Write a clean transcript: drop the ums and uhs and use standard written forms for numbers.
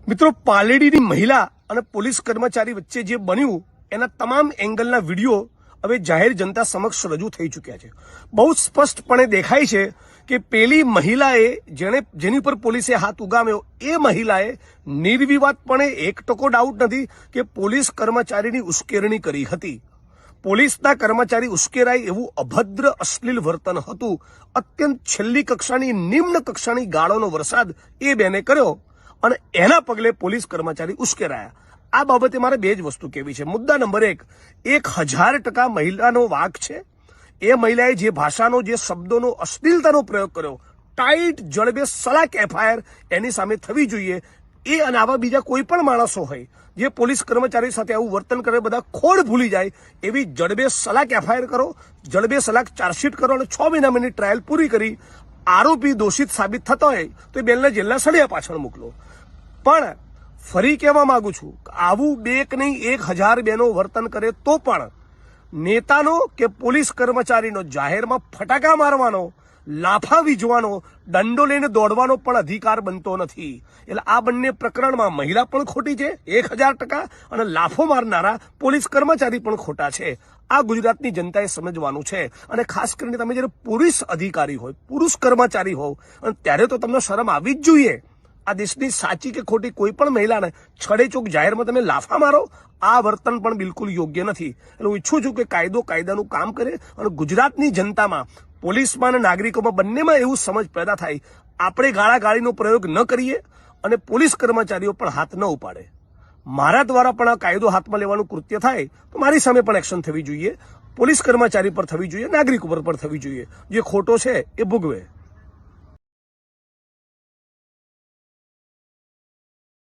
મિત્રો, પાલેડીની મહિલા અને પોલીસ કર્મચારી વચ્ચે જે બન્યું એના તમામ એંગલના વિડીયો હવે જાહેર જનતા સમક્ષ રજૂ થઈ ચૂક્યા છે। બહુ સ્પષ્ટપણે દેખાય છે કે પેલી મહિલાએ જેની પર પોલીસે હાથ ઉગામ્યો એ મહિલાએ નિર્વિવાદપણે 1% ડાઉટ નથી કે પોલીસ કર્મચારીની ઉશ્કેરણી કરી હતી। પોલીસના કર્મચારી ઉશ્કેરાય એવું અભદ્ર અશ્લીલ વર્તન હતું। અત્યંત છેલ્લી કક્ષાની નિમ્ન કક્ષાની ગાળોનો વરસાદ એ બેને કર્યો અને એના પગલે પોલીસ કર્મચારી ઉશ્કેરાયા। આ બાબતે મારે બે જ વસ્તુ કહેવી છે। મુદ્દા નંબર 1,1000% મહિલાનો વાંક છે। એ મહિલાએ જે ભાષાનો, જે શબ્દોનો, અશ્લીલતાનો પ્રયોગ કર્યો, ટાઈટ જડબે સલાક એફઆઈઆર એની સામે થવી જોઈએ। એ અને આવા બીજા કોઈ પણ માણસો હોય જે પોલીસ કર્મચારી સાથે આવું વર્તન કરે, બધા ખોડ ભૂલી જાય એવી જડબે સલાક એફઆઈઆર કરો, જડબે સલાક ચાર્જશીટ કરો અને 6 મહિનાની ટ્રાયલ પૂરી કરી આરોપી દોષિત સાબિત થતો હોય તો એ બેનને જેલના સળિયા પાછળ મોકલો। પણ ફરી કહેવા માંગુ છું કે આવું 2 કે નહીં 1000 બેનો વર્તન કરે તો પણ નેતાનો કે પોલીસ કર્મચારીનો જાહેરમાં ફટાકા મારવાનો, લાફા વીજવાનો, દંડો લઈને દોડવાનો પણ અધિકાર બનતો નથી। એટલે આ બંને પ્રકરણમાં મહિલા પણ ખોટી છે 1000% અને લાફો મારનારા પોલીસ કર્મચારી પણ ખોટા છે। આ ગુજરાતની જનતાએ સમજવાનું છે। અને ખાસ કરીને તમે જ્યારે પુરુષ અધિકારી હોય, પુરુષ કર્મચારી હોવ, અને ત્યારે તો તમને શરમ આવવી જ જોઈએ। આ દેશની સાચી કે ખોટી કોઈ પણ મહિલાને છડેચોક જાહેરમાં તમે લાફા મારો, આ વર્તન પણ બિલકુલ યોગ્ય નથી। એટલે હું ઈચ્છું છું કે કાયદો કાયદાનું કામ કરે અને ગુજરાતની જનતામાં, પોલીસમાં અને નાગરિકોમાં બંનેમાં એવું સમજ પેદા થાય, આપણે ગાળાગાળીનો પ્રયોગ ન કરીએ અને પોલીસ કર્મચારીઓ પણ હાથ ન ઉપાડે। મારા દ્વારા પણ આ કાયદો હાથમાં લેવાનું કૃત્ય થાય તો મારી સામે પણ એક્શન થવી જોઈએ, પોલીસ કર્મચારી પર થવી જોઈએ, નાગરિકો પર પણ થવી જોઈએ। જે ખોટો છે એ ભોગવે।